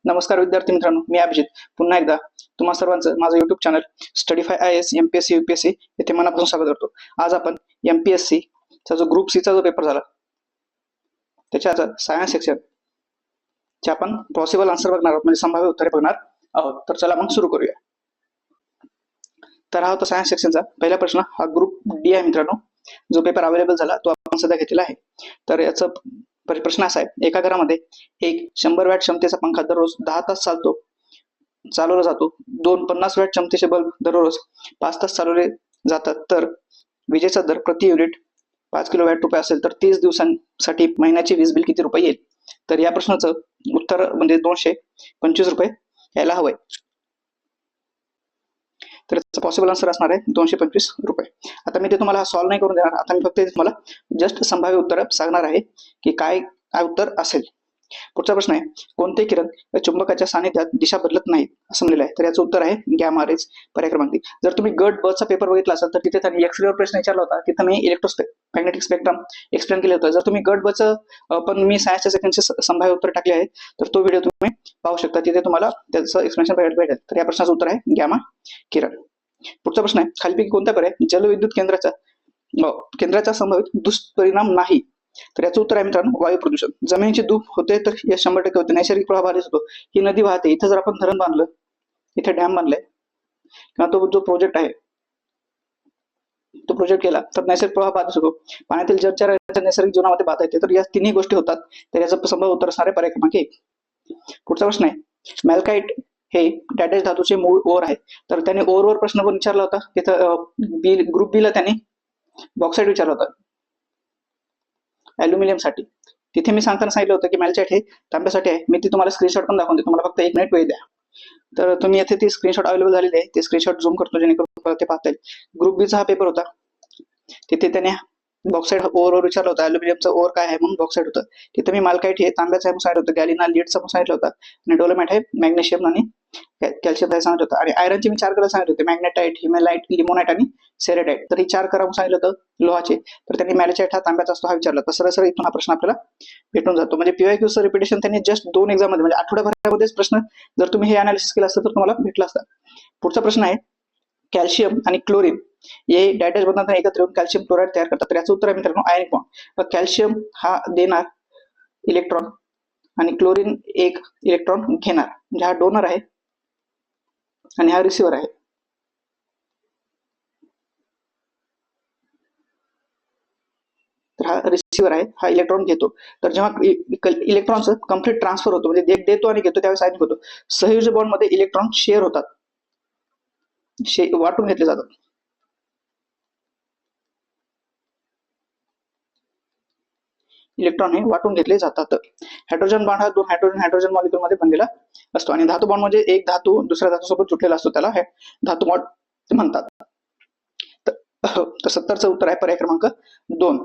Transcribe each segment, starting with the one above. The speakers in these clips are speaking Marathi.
नमस्कार विद्यार्थी मित्रांनो, मी अभिजित पुन्हा एकदा तुम्हा सर्वांचं माझं YouTube channel Studyfy IAS MPSC UPSC येथे मनापासून स्वागत करतो. आज आपण MPSC चा जो ग्रुप सी चा जो पेपर झाला त्याच्या सायन्स सेक्शन चे आपण पॉसिबल आन्सर बघणार आहोत, म्हणजे संभाव्य उत्तरे बघणार आहोत. तर चला मग सुरू करूया. तर हा होता सायन्स सेक्शनचा पहिला प्रश्न. हा ग्रुप डी आहे मित्रांनो. जो पेपर अवेलेबल झाला तो आपण सध्या घेतलेला आहे. तर याचा प्रश्न असा आहे, एका घरामध्ये एक 100 वॅट क्षमतेचा पंखा दररोज 10 तास चालवला जातो. 2 50 वॅट क्षमतेचे बल्ब दररोज 5 तास चालवले जातात. तर विजेचा दर प्रति युनिट 5 किलोवॅट रुपये असेल तर 30 दिवसांसाठी महिन्याचे वीज बिल किती रुपये येईल? तर या प्रश्नाचं उत्तर म्हणजे 225 रुपये यायला हवंय. तर याचा पॉसिबल आन्सर असणार आहे 225 रुपये. आता मी ते तुम्हाला सॉल्व्ह नाही करून देणार. आता मी फक्त तुम्हाला जस्ट संभाव्य उत्तर सांगणार आहे की काय उत्तर असेल. पुढचा प्रश्न आहे, कोणते किरण चुंबकाच्या सानिध्यात दिशा बदलत नाहीत असं म्हणलेलं आहे. तर याचं उत्तर आहे गॅमा रेज, पर्याय क्रमांक 3. जर तुम्ही गट ब चा पेपर बघितला असाल तर तिथे त्यांनी एक्सरेवर प्रश्न विचारला होता. तिथे मी इलेक्ट्रोमॅग्नेटिक स्पेक्ट्रम एक्सप्लेन केलं होतं. जर तुम्ही गट ब चं पण मी सायन्सच्या सेकंडचे संभाव्य उत्तर टाकले आहे तर तो व्हिडिओ तुम्ही पाहू शकता. तिथे तुम्हाला त्याचं एक्सप्लेनेशन भेटेल. तर या प्रश्नाचं उत्तर आहे गॅमा किरण. पुढचा प्रश्न आहे, खालीलपैकी कोणत्या पर्याय जलविद्युत केंद्राचा संभावित दुष्परिणाम नाही? तर याचं उत्तर आहे मित्रांनो वायू प्रदूषण. जमिनीची धूप होते तर हे 100% होते. नैसर्गिक प्रवाह बाधित होतो. ही नदी वाहते, इथं जर आपण धरण बांधलं, इथे डॅम बांधलाय किंवा तो जो प्रोजेक्ट आहे तो प्रोजेक्ट केला तर नैसर्गिक प्रवाह बाधित होतो. पाण्यातील जलचरांच्या नैसर्गिक जीवनामध्ये बाधा येते. तर या तिन्ही गोष्टी होतात. तर याचं संभाव्य उत्तर असणार आहे पर्याय क्रमांक 1. पुढचा प्रश्न आहे, मॅल्काइट हे डॅटेज धातूचे मूळ ओर आहे. तर त्याने ओरवर प्रश्न पण विचारला होता. तिथं ग्रुप बी ला त्यांनी बॉक्साईट विचारला होता अल्युमिनियम साठी. तिथे मी सांगताना सांगितलं होतं की मॅल्काइट हे तांब्यासाठी आहे. मी ती तुम्हाला स्क्रीनशॉट पण दाखवून देतो. तुम्हाला फक्त 1 मिनिट वेळ द्या. तर तुम्ही येथे ती स्क्रीनशॉट अवेलेबल झालेली आहे. ते स्क्रीनशॉट झूम करतो जेणेकरून ते पाहता येईल. ग्रुप बी चा हा पेपर होता. तिथे त्याने बॉक्साईड ओरवर विचारलं होतं. अल्युमिनियमचं ओर काय आहे म्हणून बॉक्साईड होतं. तिथे मी माल्काइट हे तांब्याचं आहे सांगितलं होतं. गॅलिना लीडचं पण सांगितलं होतं. आणि डोलोमाइट हे मॅग्नेशियम आणि कॅल्शियम हे सांगितलं होतं. आणि आयरनचे मी 4 कलर सांगितले होते, मॅग्नेटाइट, हिमेलाइट, लिमोनाइट आणि सेरेटाइट. तर ही 4 कलर सांगितलं होतं लोहाचे. तर त्यांनी मॅल्काइट हा तांब्याचा असतो हा विचारला. तर सरळ इथून हा प्रश्न आपल्याला भेटून जातो. म्हणजे PYQ चं रिपिटेशन त्यांनी जस्ट 2 एक्झाम मध्ये म्हणजे आठवड्याभरामध्येच प्रश्न जर तुम्ही हे अनालिसिस केलं असतं तर तुम्हाला भेटला असता. पुढचा प्रश्न आहे, कॅल्शियम आणि क्लोरीन हे डॅटेज बनवताना एकत्र येऊन कॅल्शियम क्लोराईड तयार करतात. तर याचं उत्तर आहे मित्रांनो आयनिक बॉन्ड. कॅल्शियम हा देणार इलेक्ट्रॉन आणि क्लोरीन एक इलेक्ट्रॉन घेणार. म्हणजे हा डोनर आहे आणि हा रिसिव्हर आहे. तर हा रिसिव्हर आहे, हा इलेक्ट्रॉन घेतो. तर जेव्हा इलेक्ट्रॉनचं कम्प्लीट ट्रान्सफर होतो म्हणजे देतो आणि घेतो त्यावेळेस आयनिक होतो. सहयुज बॉन्ड मध्ये इलेक्ट्रॉन शेअर होतात, वाटून घेतले जातात. इलेक्ट्रॉन हे वाटून घेतले जातात. हायड्रोजन बॉन्ड हा 2 हायड्रोजन मॉलिक्यूल मध्ये बनलेला असतो. आणि धातू बॉन्ड म्हणजे एक धातू दुसऱ्या धातू सोबत जुटलेला असतो, त्याला धातू बॉन्ड म्हणतात. तर 70चं उत्तर आहे पर्याय क्रमांक 2.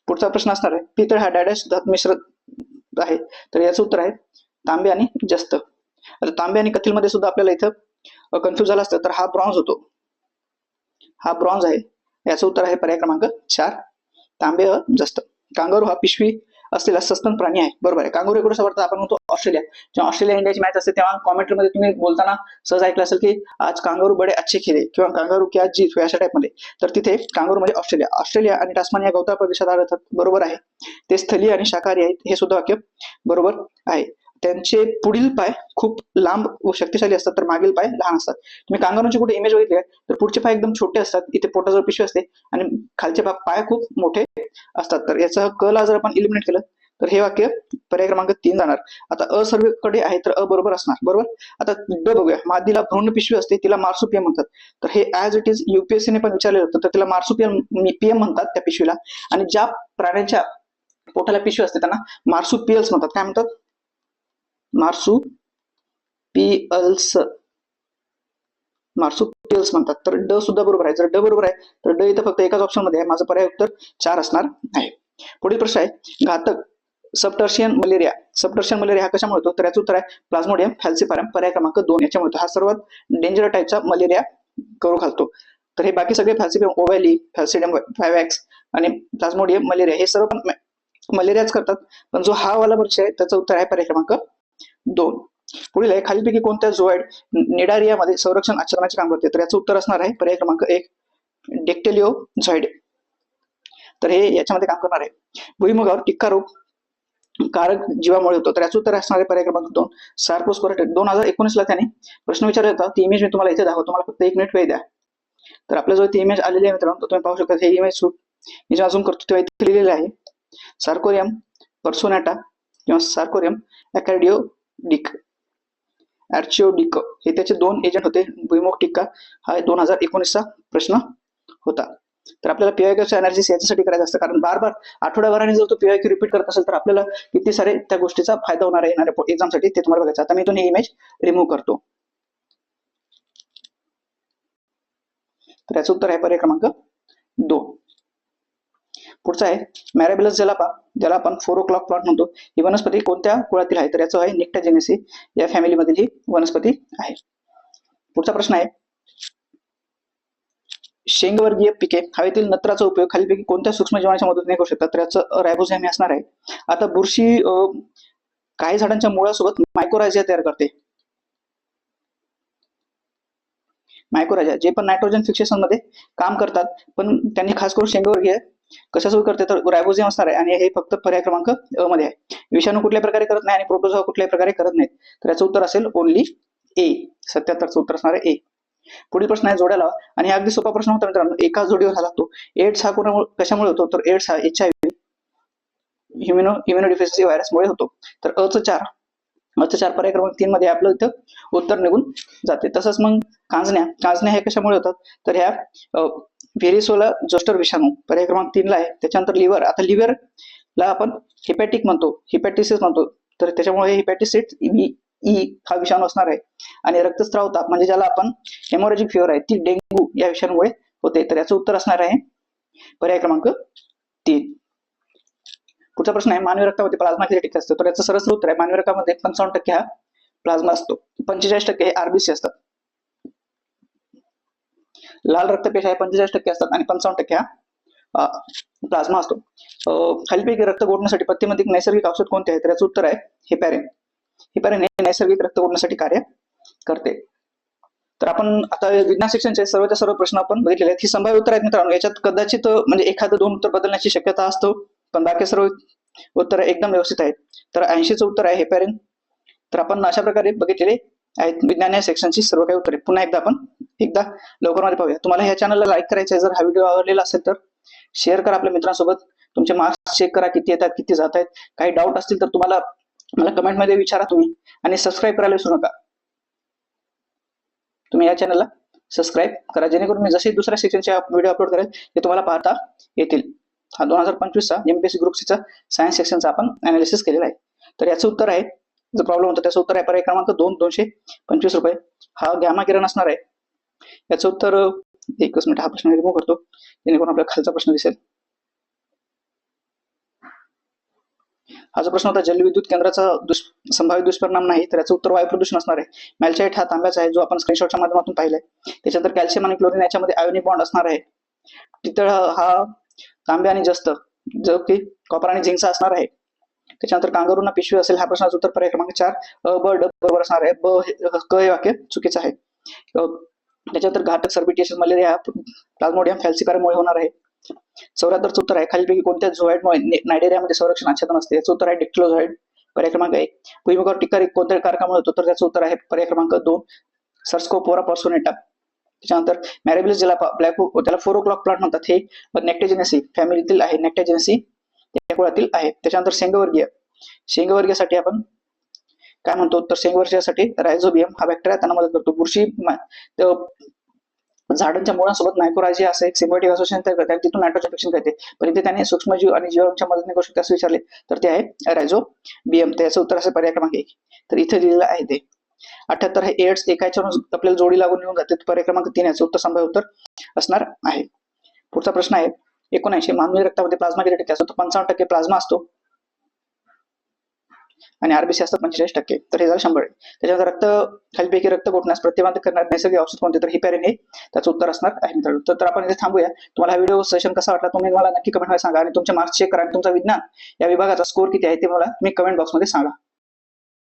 पुढचा प्रश्न असणार आहे, पितळ हा डॅडेश धातू मिश्र आहे. तर याचं उत्तर आहे तांबे आणि जस्त. आता तांबे आणि कथील मध्ये सुद्धा आपल्याला इथं कन्फ्युज झालं असतं. तर हा ब्रॉन्झ होतो, हा ब्रॉन्झ आहे. याचं उत्तर आहे पर्याय क्रमांक 4 तांबे जस्त. कांगारू हा पिशवी असलेला सस्तन प्राणी आहे. बरोबर आहे. कांगारू कुठे सापडतात? आपण म्हणतो ऑस्ट्रेलिया. जेव्हा ऑस्ट्रेलिया इंडियाची मॅच असते तेव्हा कॉमेंट्री मध्ये तुम्ही बोलताना सहज ऐकलं असेल की आज कांगारू बडे अच्छे खेळे किंवा कांगारू क्या जीत अशा टाइप मध्ये. तर तिथे कांगारू म्हणजे ऑस्ट्रेलिया आणि टास्मानिया गवताळ प्रदेशात आढळतात. बरोबर आहे. ते स्थलीय आणि शाकाहारी आहेत, हे सुद्धा वाक्य बरोबर आहे. त्यांचे पुढील पाय खूप लांब व शक्तिशाली असतात तर मागील पाय लहान असतात. तुम्ही कांगारूंची कुठे इमेज बघितली तर पुढचे पाय एकदम छोटे असतात, इथे पोटाजवळ पिशवी असते आणि खालचे पाय खूप मोठे असतात. तर याचं क ला जर आपण इलिमिनेट केलं तर हे वाक्य पर्याय क्रमांक 3 जाणार. आता अ सर्वेकडे आहे तर अ बरोबर असणार. बरोबर. आता ड बघूया. मादीला भ्रूण पिशवी असते, तिला मार्सुपियम म्हणतात. तर हे ऍज इट इज UPSC ने पण विचारलेलं होतं. तर तिला मार्सुपियम म्हणतात त्या पिशवीला. आणि ज्या प्राण्यांच्या पोटाला पिशवी असते त्यांना मार्सुपियल्स म्हणतात. काय म्हणतात? मार्सुपियल्स म्हणतात. तर ड सुद्धा बरोबर आहे. जर ड बरोबर आहे तर ड इथं फक्त एकाच ऑप्शन मध्ये आहे. माझं पर्याय उत्तर 4 असणार आहे. पुढील प्रश्न आहे, घातक सबटर्शियन मलेरिया हा कशामुळे होतो? तर याचं उत्तर आहे प्लाझ्मोडियम फॅल्सिपारम, पर्याय क्रमांक 2 याच्यामुळे होतो. हा सर्वात डेंजर टाईपचा मलेरिया करू घालतो. तर हे बाकी सगळे फॅल्सिपियम ओव्हॅली, फॅल्सिडियम व्हायवॅक्स आणि प्लाझ्मोडियम मलेरिया हे सर्व पण मलेरियाच करतात, पण जो हा वाला परीक्षा आहे त्याचं उत्तर आहे पर्याय क्रमांक 2. पुढील आहे खालीलपैकी कोणत्या झोएड निडारियामध्ये संरक्षण आच्छादनाचे काम करते, तर याचं उत्तर असणार आहे पर्याय क्रमांक 1 डेक्टेलिओ झॉइड. तर हे याच्यामध्ये काम करणार आहे. भुईमुगावर टिक्का रोग कारक जीवामुळे होतो, तर याचं उत्तर असणार आहे पर्याय क्रमांक 2 सार्कोस्पोरा. 2019ला त्याने प्रश्न विचारला होता. ती इमेज मी तुम्हाला इथे दाखवतो, मला फक्त 1 मिनिट वेळ द्या. तर आपल्याजवळ ती इमेज आलेली आहे मित्रांनो, तुम्ही पाहू शकता. हे इमेज मी जेव्हा झूम करतो तेव्हा इथे लिहिलेलं आहे सार्कोरियम पर्सोनाटा किंवा सार्कोरियम ॲकॅर्डिओडिक आर्चिओडिक हे त्याचे 2 एजंट होते. भुईमुग टिक्का हा 2019चा प्रश्न होता. तर आपल्याला पीवायक्यूचं अनालिसिस याच्यासाठी करायचं असतं, कारण बार बार आठवड्याभराने जर तो पीवायक्यू रिपीट करत असेल तर आपल्याला किती सारे त्या गोष्टीचा फायदा होणार आहे येणाऱ्या एक्झामसाठी ते तुम्हाला बघायचं. आता मी इथून ही इमेज रिमूव्ह करतो. तर याचं उत्तर आहे पर्याय क्रमांक 2. पुढचा आहे मॅरेबिलस ज्याला आपण 4 o'clock प्लॉट म्हणतो. ही वनस्पती कोणत्या कुळातील आहे, तर याचं आहे निक्टाजेनेसी या फॅमिलीमधील ही वनस्पती आहे. पुढचा प्रश्न आहे शेंगवर्गीय पिके हवेतील नत्राचा उपयोग खालीलपैकी कोणत्या सूक्ष्मजीवांच्या मदतीने करू शकतात, तर याचं रायझोबियम हे असणार आहे. आता बुरशी काही झाडांच्या मुळासोबत मायकोरायझिया तयार करते. मायकोरायझिया जे पण नायट्रोजन फिक्सेशन मध्ये काम करतात, पण त्यांनी खास करून शेंगवर्गीय कशासोबत करते, तर रायझोबियम असणार आहे. आणि हे फक्त पर्याय क्रमांक अ मध्ये आहे. विषाणू कुठल्या प्रकारे करत नाही आणि प्रोटोझोआ कुठल्याही प्रकारे करत नाहीत, तर याचं उत्तर असेल ओनली ए. 77चं उत्तर असणार आहे ए. पुढील प्रश्न आहे जोड्या लावा. आणि हा अगदी सोपा प्रश्न होता मित्रांनो, एका जोडीवर हा लागतो. एड्स हा कशामुळे होतो, तर एड्स हा HIV इम्युनोडिफिशियन्सी व्हायरसमुळे होतो. तर अचं 4 पर्याय क्रमांक 3 मध्ये आपलं इथं उत्तर निघून जाते. तसंच मग कांजण्या हे कशामुळे होतात, तर ह्या व्हेरिसोला जोस्टर विषाणू पर्याय क्रमांक 3 ला आहे. त्याच्यानंतर लिव्हर, आता लिव्हरला आपण हिपॅटिक म्हणतो, हिपॅटिसिस म्हणतो, तर त्याच्यामुळे हिपॅटिसिस ई हा विषाणू असणार आहे. आणि रक्तस्राव ताप म्हणजे ज्याला आपण हेमोरेजिक फिवर आहे, ती डेंग्यू या विषाणूमुळे होते. तर याचं उत्तर असणार आहे पर्याय क्रमांक 3. पुढचा प्रश्न आहे मानवी रक्तामध्ये प्लाझ्मा किती टक्के असतो, तर याचं सरळ उत्तर आहे मानवी रक्तामध्ये 55% हा प्लाझ्मा असतो. 45% हे आरबीसी असतात. लाल रक्तपेशी आहे 45% असतात आणि 55% हा प्लाझ्मा असतो. खालीलपैकी रक्त गोठण्यासाठी पथ्यमध्ये नैसर्गिक औषध कोणते आहे, तर याचं उत्तर आहे हेपॅरिन. हेपॅरिन हे नैसर्गिक रक्त गोठण्यासाठी कार्य करते. तर आपण आता विज्ञान सेक्शनचे सर्वच्या सर्व प्रश्न आपण बघितलेले आहेत. ही संभाव्य उत्तर आहेत मित्रांनो. याच्यात कदाचित म्हणजे एखादं 2 उत्तर बदलण्याची शक्यता असतो, पण बाकी सर्व उत्तर एकदम व्यवस्थित आहेत. तर 80चं उत्तर आहे हेपॅरिन. तर आपण अशा प्रकारे बघितलेले आहेत विज्ञान या सेक्शनची सर्व काही उत्तरे. पुन्हा एकदा लवकर पाहूया. तुम्हाला ह्या चॅनलला लाईक करायचं आहे, जर हा व्हिडिओ आवडलेला असेल तर शेअर करा आपल्या मित्रांसोबत. तुमचे मार्क्स चेक करा किती येतात, किती जात आहेत. काही डाऊट असतील तर तुम्हाला मला कमेंटमध्ये विचारा तुम्ही. आणि सबस्क्राईब करायला विसरू नका. तुम्ही या चॅनलला सबस्क्राईब करा, जेणेकरून मी जसे दुसऱ्या सेक्शनचे व्हिडिओ अपलोड करेल ते तुम्हाला पाहता येतील. हा 2025चा एमपीएससी ग्रुप सीचा सायन्स सेक्शनचा आपण अनालिसिस केलेला आहे. तर याचं उत्तर आहे, जो प्रॉब्लेम होता त्याचं उत्तर आहे पर्याय क्रमांक 2 225 रुपये. हा गॅमा किरण असणार आहे. याचं उत्तर एकच मिनिट, हा प्रश्न रिमूव्ह करतो जेणेकरून आपल्याला खालचा प्रश्न दिसेल. हा जो प्रश्न होता जलविद्युत केंद्राचा संभाव्य दुष्परिणाम नाही, तर याचं उत्तर वायू प्रदूषण असणार आहे. मॅल्चाइट हा तांब्याचा आहे, जो आपण स्क्रीनशॉटच्या माध्यमातून पाहिलाय. त्याच्यानंतर कॅल्शियम आणि क्लोरीन याच्यामध्ये आयोनिक बॉन्ड असणार आहे. पितळ हा तांबे आणि जस्त, जो की कॉपर आणि झिंकचा असणार आहे. त्याच्यानंतर कांगारूंना पिशवी असेल, हा प्रश्नाचं उत्तर पर्याय क्रमांक 4 ब ड बरोबर असणार आहे. क हे वाक्य चुकीचं आहे. त्याच्यानंतर घातक सर्बिटिएसिस मलेरिया प्लाझ्मोडियम फॅल्सिपारमुळे होणार आहे. 74चं उत्तर आहे खालीलपैकी कोणत्या झोएडमुळे नायडेरियामध्ये संरक्षण आच्छादन असते, याचं उत्तर आहे डिक्लोझॉइड पर्याय क्रमांक 1. भुईमुगावर टिक्का कोणत्या कारकामुळे होतो, तर त्याचं उत्तर आहे पर्याय क्रमांक 2 सर्स्कोपोरा पर्सोनेटा. त्याच्यानंतर मॅरेबिलस ज्याला त्याला 4 o'clock प्लांट म्हणतात, हे नेक्टेजेनेसी फॅमिलीतील आहे, नेक्टेजेनेसी या कुळातील आहे. त्याच्यानंतर शेंगवर्गीयसाठी आपण काय म्हणतो, तर शेंगवर्गीयसाठी रायझोबियम हा बॅक्टेरिया त्यांना मदत करतो. बुरशी झाडांच्या मुळांसोबत मायकोरायझिया असं एक सिम्बायोटिक असोसिएशन तयार करतात, तिथून नायट्रोजन फिक्सेशन करते. पण इथे त्याने सूक्ष्मजीव आणि जीवांच्या मदतीने करू शकते असं विचारले, तर ते आहे रायझोबियम. त्याचं उत्तर असेल पर्याय क्रमांक 1. तर इथे दिलेलं आहे ते 78 हे एड्स एकाच्यावरून आपल्याला जोडी लागून निघून जाते, पर्याय क्रमांक 3 याचं उत्तर संभाव्य उत्तर असणार आहे. पुढचा प्रश्न आहे 79 मानवी रक्तामध्ये प्लाझ्मा किती टक्के असतो, तर 55% प्लाझ्मा असतो. आणि आरबीसी असतात 45%. तर हे झालं 100 आहे. त्याच्यानंतर खालीलपैकी रक्त गोठण्यास प्रतिबंध करणारे नैसर्गिक औषध कोणते? तर हिपॅरिन हे त्याचं उत्तर असणार आहे मित्रांनो. तर आपण इथे थांबूया. तुम्हाला हा व्हिडिओ सेशन कसा वाटला तुम्ही मला नक्की कमेंटमध्ये सांगा आणि तुमचे मार्क्स चेक करा आणि तुमचा विज्ञान या विभागाचा स्कोर किती आहे ते मला तुम्ही कमेंट बॉक्समध्ये सांगा.